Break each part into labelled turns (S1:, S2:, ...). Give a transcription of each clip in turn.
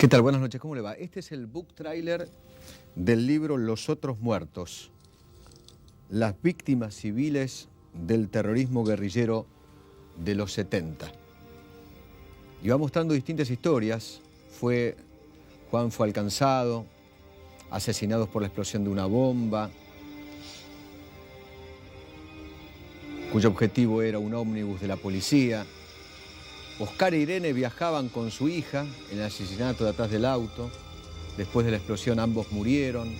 S1: ¿Qué tal? Buenas noches, ¿cómo le va? Este es el book trailer del libro Los Otros Muertos, las víctimas civiles del terrorismo guerrillero de los 70. Y va mostrando distintas historias. Juan fue alcanzado, asesinados por la explosión de una bomba, cuyo objetivo era un ómnibus de la policía. Oscar e Irene viajaban con su hija en el asesinato de atrás del auto. Después de la explosión ambos murieron.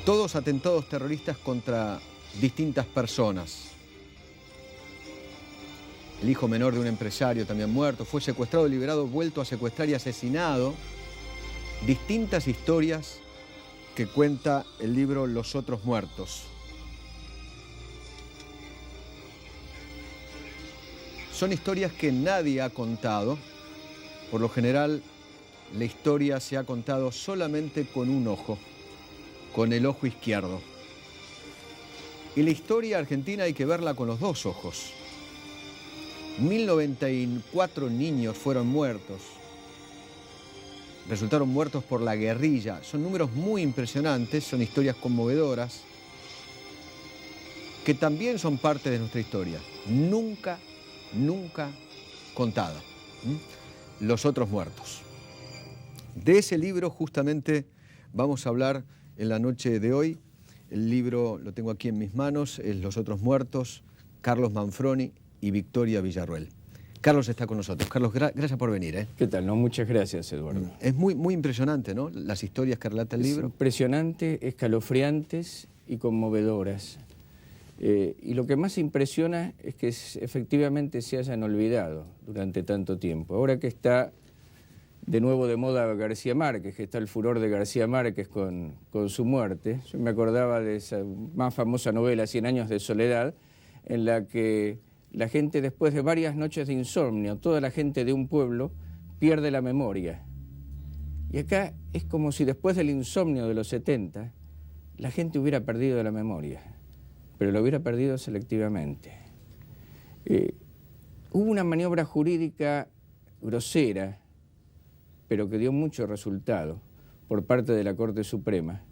S1: Todos atentados terroristas contra distintas personas. El hijo menor de un empresario también muerto. Fue secuestrado, liberado, vuelto a secuestrar y asesinado. Distintas historias que cuenta el libro Los Otros Muertos. Son historias que nadie ha contado. Por lo general, la historia se ha contado solamente con un ojo, con el ojo izquierdo. Y la historia argentina hay que verla con los dos ojos. 1094 niños fueron muertos. Resultaron muertos por la guerrilla. Son números muy impresionantes, son historias conmovedoras, que también son parte de nuestra historia. Nunca contada. Los Otros Muertos. De ese libro justamente vamos a hablar en la noche de hoy. El libro lo tengo aquí en mis manos, es Los Otros Muertos, Carlos Manfroni y Victoria Villarroel. Carlos está con nosotros. Carlos, gracias por venir.
S2: ¿Qué tal? No, muchas gracias, Eduardo.
S1: Es muy impresionante, ¿no? Las historias que relata el libro.
S2: Impresionante, escalofriantes y conmovedoras. Y lo que más impresiona es que efectivamente se hayan olvidado durante tanto tiempo. Ahora que está de nuevo de moda García Márquez, que está el furor de García Márquez con su muerte, yo me acordaba de esa más famosa novela, 100 años de soledad, en la que la gente, después de varias noches de insomnio, toda la gente de un pueblo pierde la memoria. Y acá es como si después del insomnio de los 70, la gente hubiera perdido la memoria, pero lo hubiera perdido selectivamente. Hubo una maniobra jurídica grosera, pero que dio mucho resultado por parte de la Corte Suprema,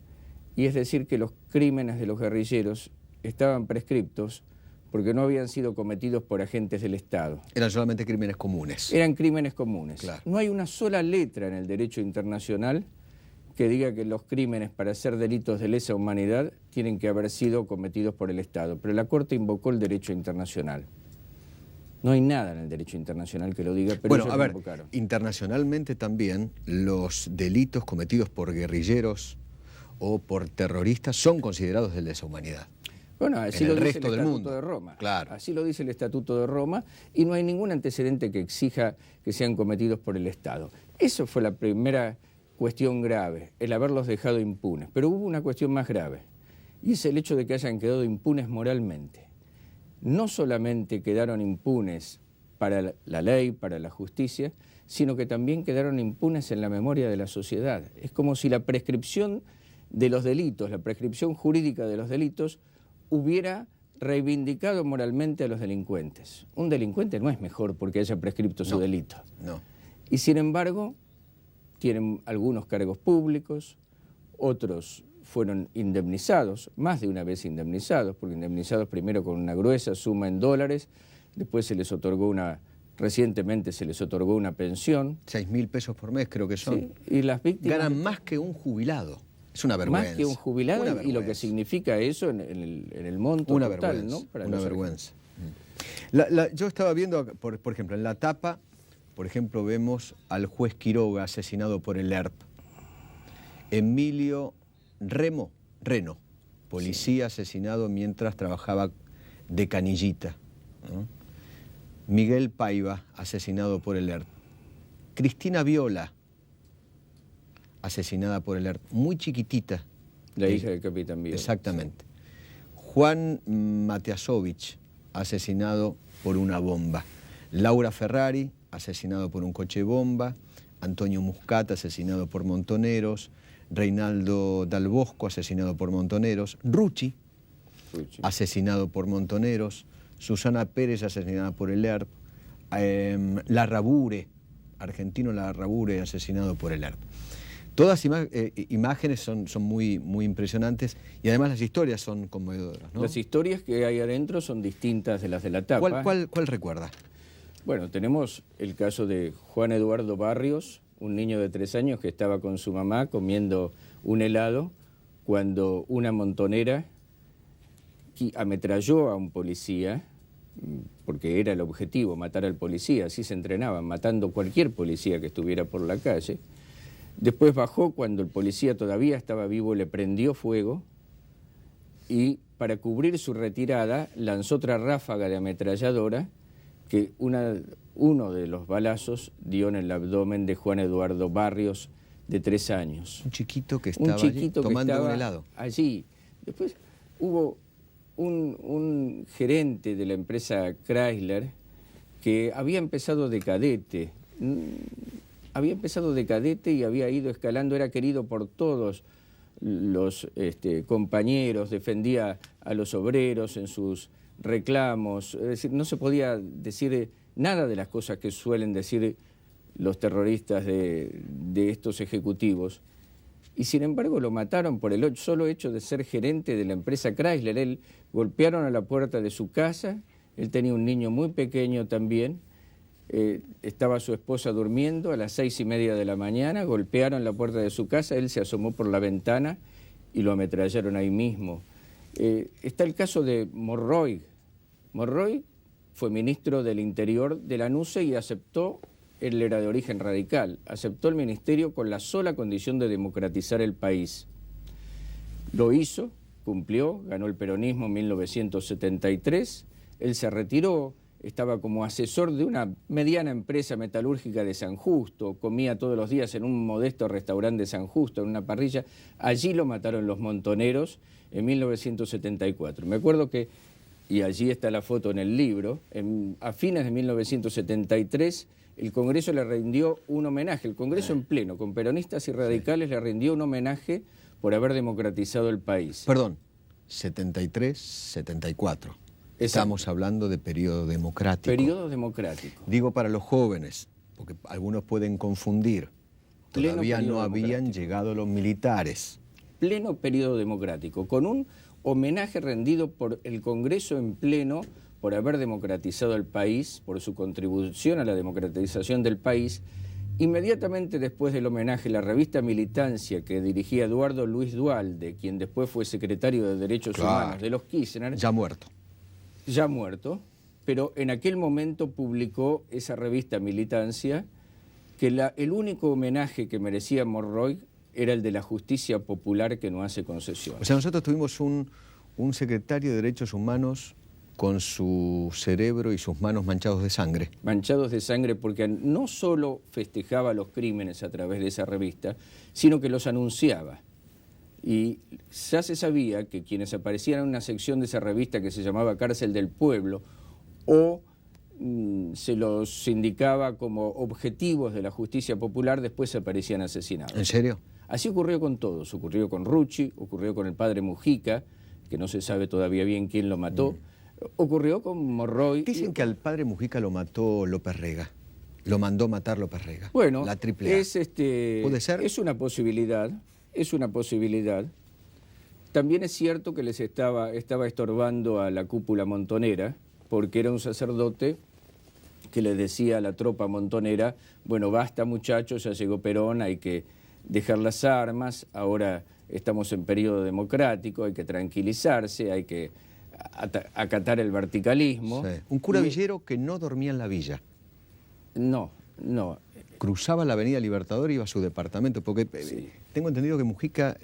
S2: y es decir que los crímenes de los guerrilleros estaban prescriptos porque no habían sido cometidos por agentes del Estado.
S1: Eran solamente crímenes comunes.
S2: Eran crímenes comunes.
S1: Claro.
S2: No hay una sola letra en el derecho internacional que diga que los crímenes para ser delitos de lesa humanidad tienen que haber sido cometidos por el Estado. Pero la Corte invocó el derecho internacional. No hay nada en el derecho internacional que lo diga, pero
S1: bueno,
S2: ellos
S1: a ver,
S2: lo invocaron.
S1: Internacionalmente también los delitos cometidos por guerrilleros o por terroristas son considerados de lesa humanidad.
S2: Bueno, así
S1: en
S2: lo
S1: el
S2: dice
S1: resto
S2: el
S1: del
S2: Estatuto
S1: mundo.
S2: de Roma.
S1: Claro.
S2: Así lo dice el Estatuto de Roma y no hay ningún antecedente que exija que sean cometidos por el Estado. Eso fue la primera cuestión grave, el haberlos dejado impunes. Pero hubo una cuestión más grave y es el hecho de que hayan quedado impunes moralmente. No solamente quedaron impunes para la ley, para la justicia, sino que también quedaron impunes en la memoria de la sociedad. Es como si la prescripción de los delitos, la prescripción jurídica de los delitos, hubiera reivindicado moralmente a los delincuentes. Un delincuente no es mejor porque haya prescripto su delito.
S1: No.
S2: Y sin embargo, tienen algunos cargos públicos, otros fueron indemnizados, más de una vez indemnizados, porque indemnizados primero con una gruesa suma en dólares, después recientemente se les otorgó una pensión.
S1: 6.000 pesos por mes creo que son.
S2: Sí, y las víctimas
S1: ganan más que un jubilado. Es una vergüenza.
S2: Más que un jubilado y lo que significa eso en el monto
S1: una
S2: total,
S1: vergüenza,
S2: ¿no? Para
S1: una
S2: los
S1: vergüenza. Yo estaba viendo, por ejemplo, en la tapa, por ejemplo, vemos al juez Quiroga asesinado por el ERP. Emilio Reno, policía asesinado mientras trabajaba de canillita, ¿no? Miguel Paiva, asesinado por el ERP. Cristina Viola, asesinada por el ERP, muy chiquitita.
S2: La hija del capitán Viola.
S1: Exactamente. Sí. Juan Mateasovich, asesinado por una bomba. Laura Ferrari, asesinado por un coche bomba. Antonio Muscat, asesinado por montoneros. Reinaldo Dal Bosco, asesinado por montoneros. Rucci, asesinado por montoneros. Susana Pérez, asesinada por el ERP. Larrabure, argentino Larrabure asesinado por el ERP. Todas imágenes son muy impresionantes y además las historias son conmovedoras, ¿no?
S2: Las historias que hay adentro son distintas de las de la tapa.
S1: ¿Cuál recuerda?
S2: Bueno, tenemos el caso de Juan Eduardo Barrios, un niño de 3 años que estaba con su mamá comiendo un helado cuando una montonera ametralló a un policía, porque era el objetivo, matar al policía, así se entrenaban, matando cualquier policía que estuviera por la calle. Después bajó cuando el policía todavía estaba vivo, le prendió fuego y para cubrir su retirada lanzó otra ráfaga de ametralladora que uno de los balazos dio en el abdomen de Juan Eduardo Barrios, de 3 años.
S1: Un chiquito que estaba allí, tomando un helado.
S2: Allí. Después hubo un gerente de la empresa Chrysler que había empezado de cadete. Había empezado de cadete y había ido escalando, era querido por todos los compañeros, defendía a los obreros en sus reclamos, es decir, no se podía decir nada de las cosas que suelen decir los terroristas de estos ejecutivos. Y sin embargo lo mataron por el solo hecho de ser gerente de la empresa Chrysler. Él golpearon a la puerta de su casa, él tenía un niño muy pequeño también, estaba su esposa durmiendo a las 6:30 de la mañana, golpearon la puerta de su casa, él se asomó por la ventana y lo ametrallaron ahí mismo. Está el caso de Monroy. Monroy fue ministro del Interior de la NUCE y aceptó, él era de origen radical, aceptó el ministerio con la sola condición de democratizar el país. Lo hizo, cumplió, ganó el peronismo en 1973, él se retiró, estaba como asesor de una mediana empresa metalúrgica de San Justo, comía todos los días en un modesto restaurante de San Justo, en una parrilla. Allí lo mataron los montoneros en 1974. Me acuerdo que, y allí está la foto en el libro, a fines de 1973 el Congreso le rindió un homenaje, el Congreso en pleno, con peronistas y radicales, le rindió un homenaje por haber democratizado el país.
S1: Perdón, 73, 74. Estamos hablando de periodo democrático.
S2: Periodo democrático.
S1: Digo para los jóvenes, porque algunos pueden confundir. Todavía no habían llegado los militares.
S2: Pleno periodo democrático, con un homenaje rendido por el Congreso en pleno por haber democratizado el país, por su contribución a la democratización del país. Inmediatamente después del homenaje, la revista Militancia, que dirigía Eduardo Luis Duhalde, quien después fue secretario de Derechos Humanos de los Kirchner. Ya muerto, pero en aquel momento publicó esa revista Militancia, que el único homenaje que merecía Monroy era el de la justicia popular que no hace concesiones.
S1: O sea, nosotros tuvimos un secretario de Derechos Humanos con su cerebro y sus manos manchados de sangre.
S2: Manchados de sangre porque no solo festejaba los crímenes a través de esa revista, sino que los anunciaba. Y ya se sabía que quienes aparecían en una sección de esa revista que se llamaba Cárcel del Pueblo, o se los indicaba como objetivos de la justicia popular, después aparecían asesinados.
S1: ¿En serio?
S2: Así ocurrió con todos. Ocurrió con Rucci, ocurrió con el padre Mujica, que no se sabe todavía bien quién lo mató. Ocurrió con Monroy.
S1: Dicen que al padre Mujica lo mató López Rega. Lo mandó matar López Rega.
S2: Bueno,
S1: la AAA.
S2: ¿Puede ser? Es una posibilidad. Es una posibilidad. También es cierto que les estaba estorbando a la cúpula montonera, porque era un sacerdote que le decía a la tropa montonera, bueno, basta muchachos, ya llegó Perón, hay que dejar las armas, ahora estamos en periodo democrático, hay que tranquilizarse, hay que acatar el verticalismo.
S1: Sí. Un cura villero que no dormía en la villa.
S2: No.
S1: Cruzaba la avenida Libertador y iba a su departamento, porque tengo entendido que Mujica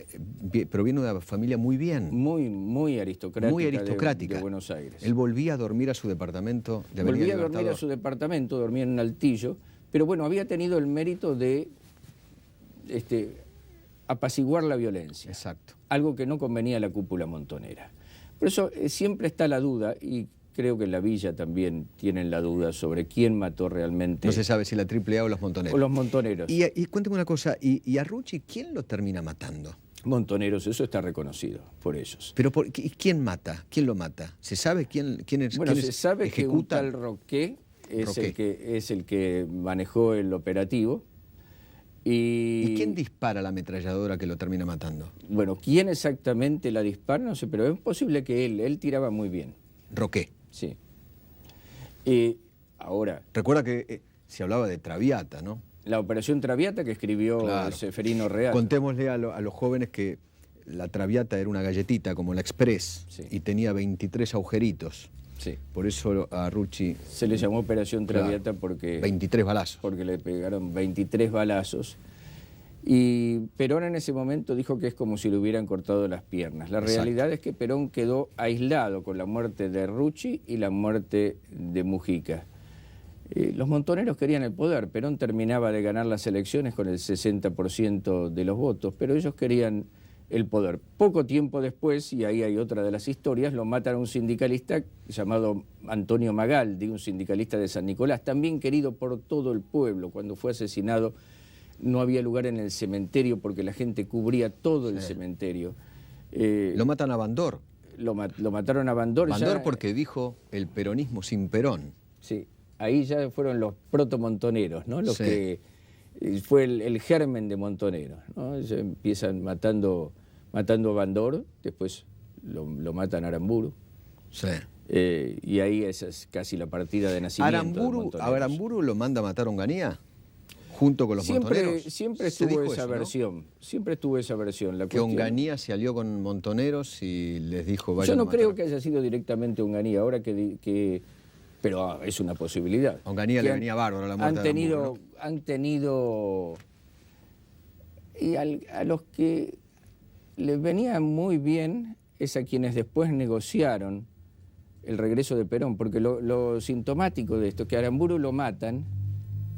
S1: proviene de una familia muy bien.
S2: Muy aristocrática.
S1: Muy aristocrática.
S2: De Buenos Aires.
S1: Él volvía a dormir a su departamento de avenida Libertador.
S2: Volvía a dormir a su departamento, dormía en un altillo, pero bueno, había tenido el mérito de apaciguar la violencia.
S1: Exacto.
S2: Algo que no convenía a la cúpula montonera. Por eso siempre está la duda, y creo que en la villa también tienen la duda sobre quién mató realmente.
S1: No se sabe si la AAA o los montoneros.
S2: O los montoneros.
S1: Y cuénteme una cosa, ¿y a Rucci quién lo termina matando?
S2: Montoneros, eso está reconocido por ellos.
S1: Pero ¿quién mata? ¿Quién lo mata? ¿Se sabe quién es?
S2: Bueno,
S1: quién
S2: se sabe que un tal Roqué es el que manejó el operativo.
S1: ¿Y quién dispara la ametralladora que lo termina matando?
S2: Bueno, ¿quién exactamente la dispara? No sé, pero es posible que él tiraba muy bien.
S1: Roqué.
S2: Sí. Ahora...
S1: Recuerda que se hablaba de Traviata, ¿no?
S2: La Operación Traviata que escribió Ceferino Real.
S1: Contémosle a los jóvenes que la Traviata era una galletita como la Express, sí, y tenía 23 agujeritos.
S2: Sí.
S1: Por eso a Rucci...
S2: Se le llamó Operación Traviata porque...
S1: 23 balazos.
S2: Porque le pegaron 23 balazos. Y Perón en ese momento dijo que es como si le hubieran cortado las piernas. La realidad es que Perón quedó aislado con la muerte de Rucci y la muerte de Mujica. Los montoneros querían el poder. Perón terminaba de ganar las elecciones con el 60% de los votos, pero ellos querían el poder. Poco tiempo después, y ahí hay otra de las historias, lo matan a un sindicalista llamado Antonio Magaldi, un sindicalista de San Nicolás, también querido por todo el pueblo. Cuando fue asesinado no había lugar en el cementerio porque la gente cubría todo el cementerio.
S1: Lo matan a Bandor.
S2: Lo mataron a Bandor.
S1: Bandor porque dijo el peronismo sin Perón.
S2: Sí, ahí ya fueron los protomontoneros, ¿no? Los que fue el germen de montoneros, ¿no? Ya empiezan matando a Bandor, después lo matan a Aramburu.
S1: Sí.
S2: Y ahí esa es casi la partida de nacimiento.
S1: ¿A Aramburu lo manda a matar Onganía? ¿Junto con los montoneros?
S2: Siempre estuvo esa versión, ¿no? Siempre estuvo esa versión.
S1: Que Onganía se alió con montoneros y les dijo vayan.
S2: Yo no creo que haya sido directamente Onganía, ahora pero es una posibilidad.
S1: Onganía le venía bárbaro la muerte de Aramburu, ¿no?
S2: Han tenido... Y a los que les venía muy bien es a quienes después negociaron el regreso de Perón, porque lo sintomático de esto es que a Aramburu lo matan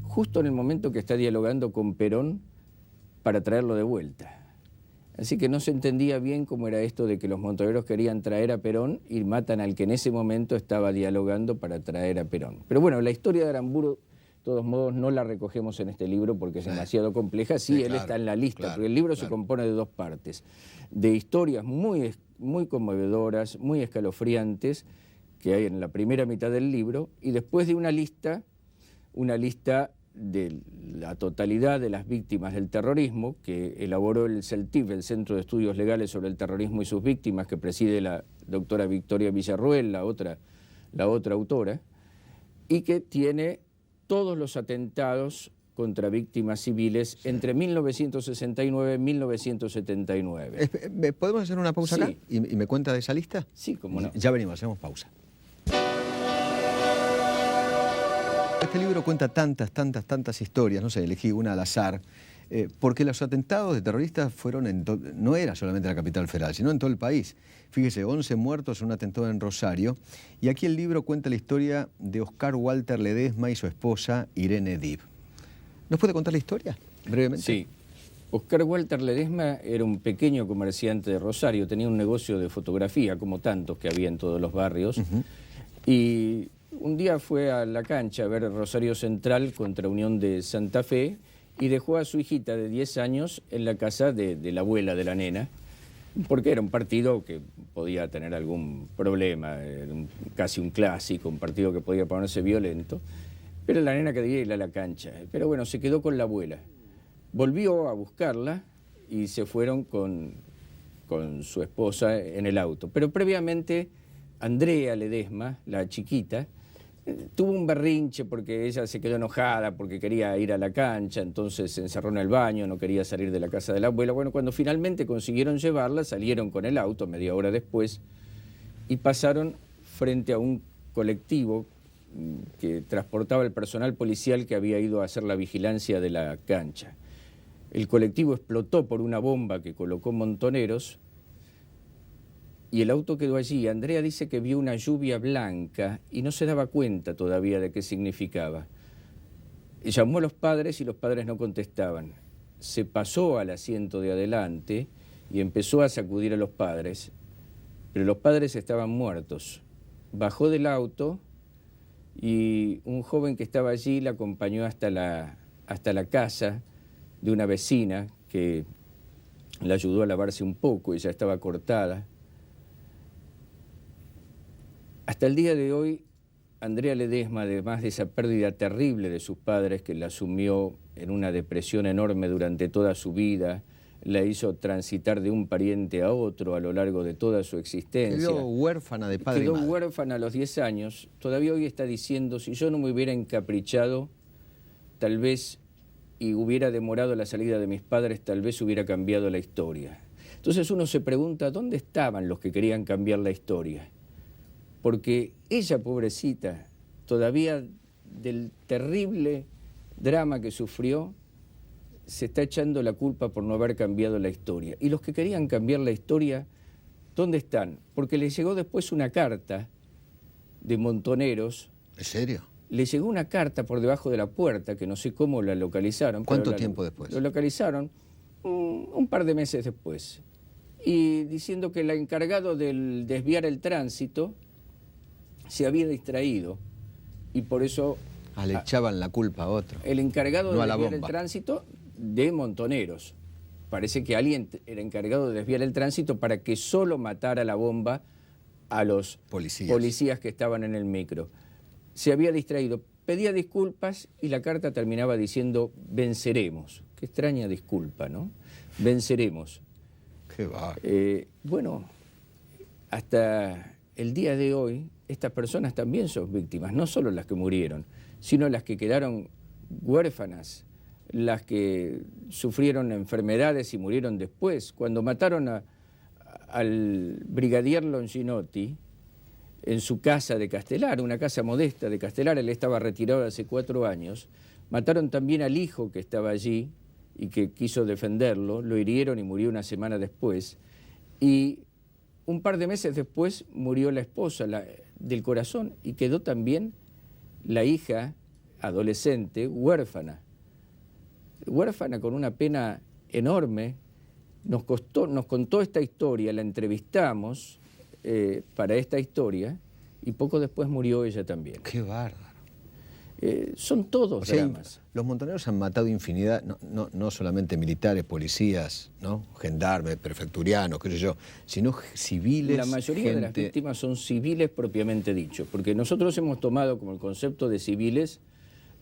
S2: justo en el momento que está dialogando con Perón para traerlo de vuelta. Así que no se entendía bien cómo era esto de que los montoneros querían traer a Perón y matan al que en ese momento estaba dialogando para traer a Perón. Pero bueno, la historia de Aramburu, de todos modos, no la recogemos en este libro porque es demasiado compleja. Sí, él está en la lista, porque el libro se compone de dos partes, de historias muy, muy conmovedoras, muy escalofriantes, que hay en la primera mitad del libro, y después de una lista de la totalidad de las víctimas del terrorismo que elaboró el CELTIF, el Centro de Estudios Legales sobre el Terrorismo y sus Víctimas, que preside la doctora Victoria Villarroel, la otra autora, y que tiene todos los atentados contra víctimas civiles entre 1969 y 1979.
S1: ¿Podemos hacer una pausa acá? ¿Y me cuenta de esa lista?
S2: Sí, cómo no.
S1: Ya venimos, hacemos pausa. Este libro cuenta tantas historias, no sé, elegí una al azar, porque los atentados de terroristas fueron no era solamente en la capital federal, sino en todo el país. Fíjese, 11 muertos en un atentado en Rosario, y aquí el libro cuenta la historia de Oscar Walter Ledesma y su esposa Irene Dib. ¿Nos puede contar la historia, brevemente?
S2: Sí. Oscar Walter Ledesma era un pequeño comerciante de Rosario, tenía un negocio de fotografía, como tantos que había en todos los barrios, y un día fue a la cancha a ver Rosario Central contra Unión de Santa Fe y dejó a su hijita de 10 años en la casa de la abuela de la nena, porque era un partido que podía tener algún problema, era casi un clásico, un partido que podía ponerse violento, pero la nena quería ir a la cancha. Pero bueno, se quedó con la abuela. Volvió a buscarla y se fueron con su esposa en el auto. Pero previamente, Andrea Ledesma, la chiquita, tuvo un berrinche porque ella se quedó enojada porque quería ir a la cancha, entonces se encerró en el baño, no quería salir de la casa de la abuela. Bueno, cuando finalmente consiguieron llevarla, salieron con el auto media hora después y pasaron frente a un colectivo que transportaba el personal policial que había ido a hacer la vigilancia de la cancha. El colectivo explotó por una bomba que colocó Montoneros y el auto quedó allí. Andrea dice que vio una lluvia blanca y no se daba cuenta todavía de qué significaba. Llamó a los padres y los padres no contestaban. Se pasó al asiento de adelante y empezó a sacudir a los padres, pero los padres estaban muertos. Bajó del auto y un joven que estaba allí la acompañó hasta la casa de una vecina que la ayudó a lavarse un poco, ella estaba cortada. Hasta el día de hoy Andrea Ledesma, además de esa pérdida terrible de sus padres, que la sumió en una depresión enorme durante toda su vida, la hizo transitar de un pariente a otro a lo largo de toda su existencia.
S1: Quedó huérfana de padre y madre.
S2: Quedó huérfana a los 10 años. Todavía hoy está diciendo, si yo no me hubiera encaprichado, tal vez, y hubiera demorado la salida de mis padres, tal vez hubiera cambiado la historia. Entonces uno se pregunta, ¿dónde estaban los que querían cambiar la historia? Porque ella, pobrecita, todavía del terrible drama que sufrió, se está echando la culpa por no haber cambiado la historia. Y los que querían cambiar la historia, ¿dónde están? Porque les llegó después una carta de Montoneros.
S1: ¿En serio?
S2: Les llegó una carta por debajo de la puerta, que no sé cómo la localizaron.
S1: ¿Cuánto tiempo después?
S2: Lo localizaron un par de meses después. Y diciendo que el encargado del desviar el tránsito se había distraído y por eso...
S1: le echaban la culpa a otro.
S2: El encargado
S1: no
S2: de desviar el tránsito de Montoneros. Parece que alguien era encargado de desviar el tránsito para que solo matara la bomba a los policías que estaban en el micro. Se había distraído, pedía disculpas y la carta terminaba diciendo venceremos. Qué extraña disculpa, ¿no? Venceremos.
S1: Qué va.
S2: Bueno, hasta el día de hoy, estas personas también son víctimas, no solo las que murieron, sino las que quedaron huérfanas, las que sufrieron enfermedades y murieron después. Cuando mataron al brigadier Longinotti en su casa de Castelar, una casa modesta de Castelar, él estaba retirado hace 4 años, mataron también al hijo que estaba allí y que quiso defenderlo, lo hirieron y murió una semana después, y un par de meses después murió la esposa del corazón y quedó también la hija adolescente huérfana con una pena enorme. Nos contó esta historia, la entrevistamos para esta historia y poco después murió ella también.
S1: ¡Qué bárbaro!
S2: Son todos dramas.
S1: Los Montoneros han matado infinidad, no solamente militares, policías, ¿no? Gendarmes, prefecturianos, qué sé yo, sino civiles.
S2: La mayoría de las víctimas son civiles propiamente dichos, porque nosotros hemos tomado como el concepto de civiles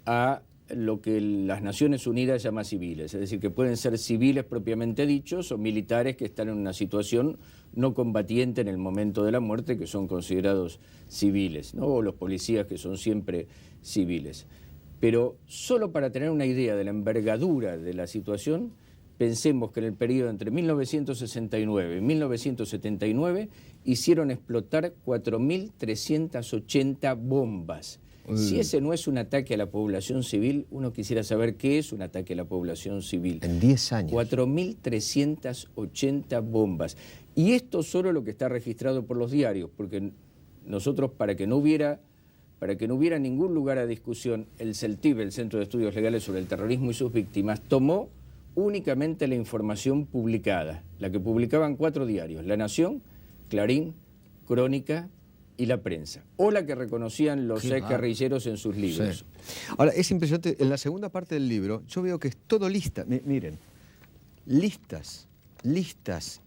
S2: a lo que las Naciones Unidas llama civiles, es decir, que pueden ser civiles propiamente dichos o militares que están en una situación no combatiente en el momento de la muerte, que son considerados civiles, ¿no? O los policías, que son siempre civiles. Pero solo para tener una idea de la envergadura de la situación, pensemos que en el periodo entre 1969 y 1979 hicieron explotar 4.380 bombas. Si ese no es un ataque a la población civil, uno quisiera saber qué es un ataque a la población civil.
S1: En 10 años.
S2: 4.380 bombas. Y esto solo lo que está registrado por los diarios, porque nosotros, para que no hubiera ningún lugar a discusión, el CELTIB, el Centro de Estudios Legales sobre el Terrorismo y sus Víctimas, tomó únicamente la información publicada, la que publicaban 4 diarios: La Nación, Clarín, Crónica y La Prensa, o la que reconocían los exguerrilleros en sus libros.
S1: Sí. Ahora, es impresionante, en la segunda parte del libro yo veo que es todo lista. Miren, listas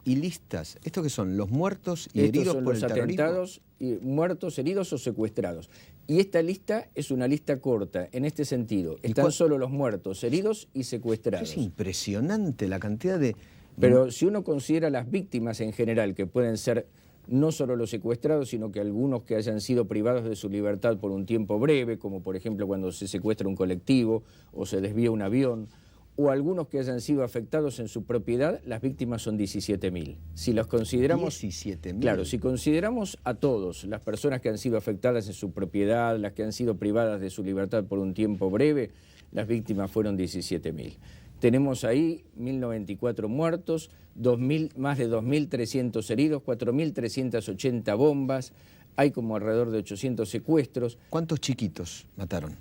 S1: y listas. ¿Estos qué son? ¿Los muertos y heridos por el terrorismo?
S2: Atentados, y muertos, heridos o secuestrados. Y esta lista es una lista corta, en este sentido. Están solo los muertos, heridos y secuestrados.
S1: Es impresionante la cantidad de...
S2: Pero si uno considera las víctimas en general, que pueden ser no solo los secuestrados, sino que algunos que hayan sido privados de su libertad por un tiempo breve, como por ejemplo cuando se secuestra un colectivo o se desvía un avión, o algunos que hayan sido afectados en su propiedad, las víctimas son 17.000. Si los consideramos...
S1: 17.000.
S2: Claro, si consideramos a todos, las personas que han sido afectadas en su propiedad, las que han sido privadas de su libertad por un tiempo breve, las víctimas fueron 17.000. Tenemos ahí 1.094 muertos, más de 2.300 heridos, 4.380 bombas, hay como alrededor de 800 secuestros.
S1: ¿Cuántos chiquitos mataron?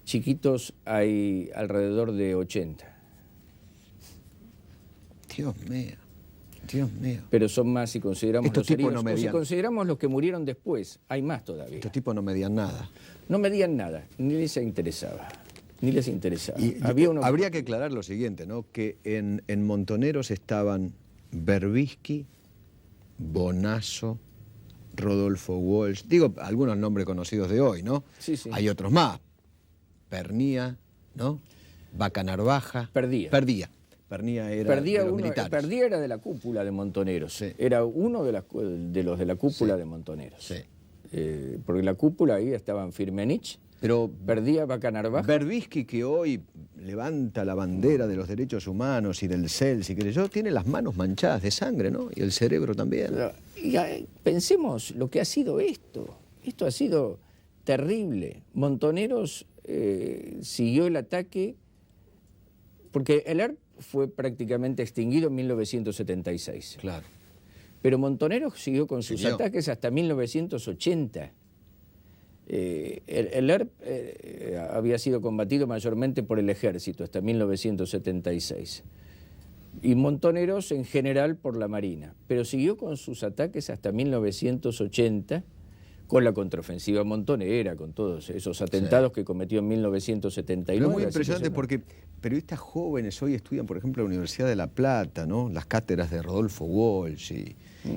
S2: Chiquitos hay alrededor de 80.
S1: Dios mío, Dios mío.
S2: Pero son más si consideramos
S1: estos
S2: los heridos,
S1: no medían,
S2: o si consideramos los que murieron después, hay más todavía.
S1: Estos tipos no medían nada.
S2: No medían nada, ni les interesaba. Ni les interesaba.
S1: Y habría que aclarar lo siguiente, ¿no? Que en Montoneros estaban Berbisky, Bonazo, Rodolfo Walsh, digo algunos nombres conocidos de hoy, ¿no?
S2: Sí, sí.
S1: Hay otros más. Pernía, ¿no? Vaca Narvaja.
S2: Perdía.
S1: Pernía era de los militares.
S2: Perdía era de la cúpula de Montoneros.
S1: Sí.
S2: Era uno de los de la cúpula
S1: Sí.
S2: de Montoneros.
S1: Sí.
S2: Porque la cúpula ahí estaban Firmenich,
S1: Pero
S2: Perdía, Vaca Narvaja.
S1: Berbisky, que hoy levanta la bandera de los derechos humanos y del CEL, si querés yo, tiene las manos manchadas de sangre, ¿no? Y el cerebro también.
S2: Pensemos lo que ha sido esto. Esto ha sido terrible. Montoneros siguió el ataque, porque el ERP fue prácticamente extinguido en 1976.
S1: Claro.
S2: Pero Montoneros siguió con sus
S1: Siguió.
S2: ataques hasta 1980. El ERP había sido combatido mayormente por el ejército hasta 1976. Y Montoneros en general por la Marina. Pero siguió con sus ataques hasta 1980, con la contraofensiva montonera, con todos esos atentados que cometió en 1979.
S1: Pero es muy
S2: así que
S1: impresionante
S2: eso-
S1: porque periodistas jóvenes hoy estudian, por ejemplo, en la Universidad de La Plata, ¿no? Las cátedras de Rodolfo Walsh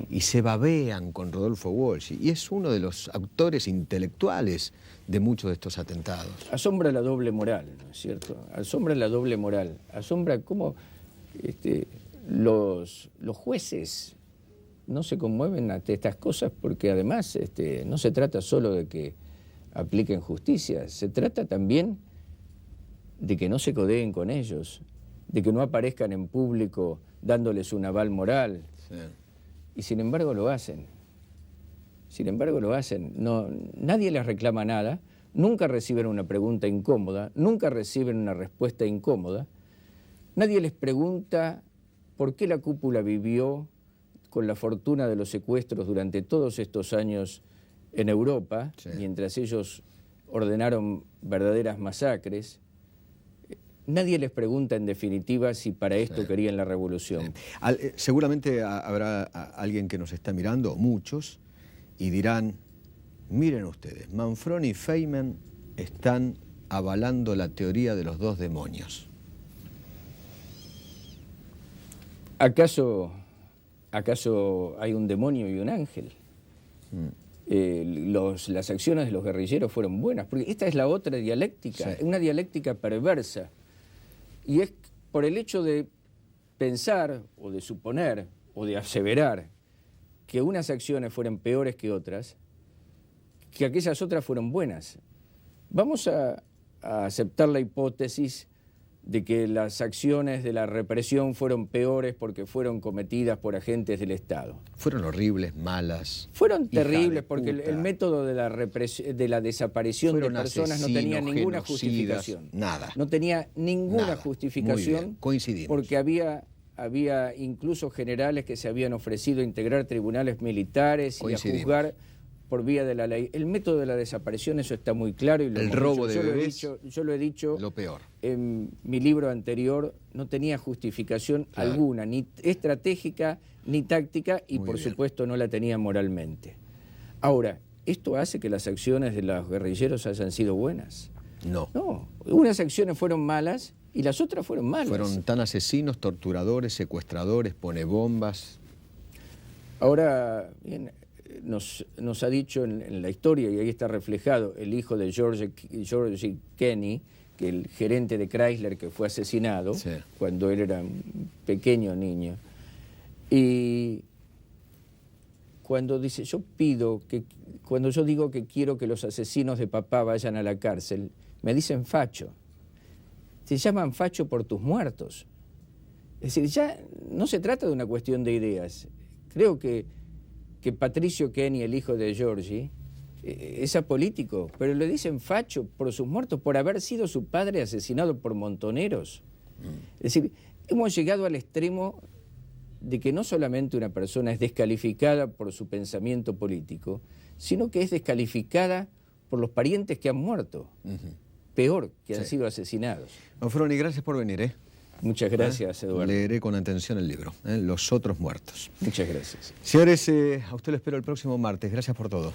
S1: y se babean con Rodolfo Walsh. Y es uno de los autores intelectuales de muchos de estos atentados.
S2: Asombra la doble moral, ¿no es cierto? Asombra la doble moral. Asombra cómo los jueces no se conmueven ante estas cosas, porque además no se trata solo de que apliquen justicia, se trata también de que no se codeen con ellos, de que no aparezcan en público dándoles un aval moral.
S1: Sí.
S2: Y sin embargo lo hacen. Sin embargo lo hacen. No, nadie les reclama nada, nunca reciben una pregunta incómoda, nunca reciben una respuesta incómoda. Nadie les pregunta por qué la cúpula vivió con la fortuna de los secuestros durante todos estos años en Europa,
S1: Sí.
S2: mientras ellos ordenaron verdaderas masacres. Nadie les pregunta, en definitiva, si para esto querían la revolución.
S1: Seguramente habrá alguien que nos está mirando, muchos, y dirán, miren ustedes, Manfroni y Feynman están avalando la teoría de los dos demonios.
S2: ¿Acaso hay un demonio y un ángel? Las acciones de los guerrilleros fueron buenas, porque esta es la otra dialéctica,
S1: Sí.
S2: una dialéctica perversa. Y es por el hecho de pensar, o de suponer, o de aseverar que unas acciones fueran peores que otras, que aquellas otras fueron buenas. Vamos a aceptar la hipótesis de que las acciones de la represión fueron peores porque fueron cometidas por agentes del Estado.
S1: Fueron horribles, malas.
S2: Fueron
S1: hija de
S2: terribles porque
S1: puta.
S2: el método de la desaparición
S1: Fueron
S2: de personas no tenía
S1: asesinos,
S2: ninguna
S1: genocidas,
S2: justificación.
S1: nada.
S2: No tenía ninguna
S1: Nada. Muy
S2: justificación.
S1: bien, coincidimos.
S2: Porque había incluso generales que se habían ofrecido a integrar tribunales militares y a
S1: Coincidimos.
S2: juzgar por vía de la ley. El método de la desaparición, eso está muy claro. Y lo
S1: El
S2: hemos
S1: robo
S2: dicho.
S1: de bebés,
S2: Yo lo he dicho
S1: lo peor.
S2: en mi libro anterior, no tenía justificación
S1: Claro.
S2: alguna, ni estratégica ni táctica, y
S1: Muy
S2: por
S1: bien.
S2: supuesto no la tenía moralmente. Ahora, ¿esto hace que las acciones de los guerrilleros hayan sido buenas?
S1: No.
S2: No, unas acciones fueron malas y las otras fueron malas.
S1: Fueron tan asesinos, torturadores, secuestradores, ponebombas.
S2: Ahora, bien, nos ha dicho en la historia, y ahí está reflejado, el hijo de George Kenny, que el gerente de Chrysler que fue asesinado
S1: Sí.
S2: cuando él era un pequeño niño. Y cuando dice, cuando yo digo que quiero que los asesinos de papá vayan a la cárcel, me dicen facho. Se llaman facho por tus muertos. Es decir, ya no se trata de una cuestión de ideas. Creo que Patricio Kenny, el hijo de Georgie, es apolítico, pero le dicen facho por sus muertos, por haber sido su padre asesinado por montoneros. Es decir, hemos llegado al extremo de que no solamente una persona es descalificada por su pensamiento político, sino que es descalificada por los parientes que han muerto. Peor, que han sido asesinados.
S1: Manfroni, gracias por venir, ¿eh?
S2: Muchas gracias, Eduardo.
S1: Leeré con atención el libro, Los otros muertos.
S2: Muchas gracias.
S1: Señores, a usted lo espero el próximo martes. Gracias por todo.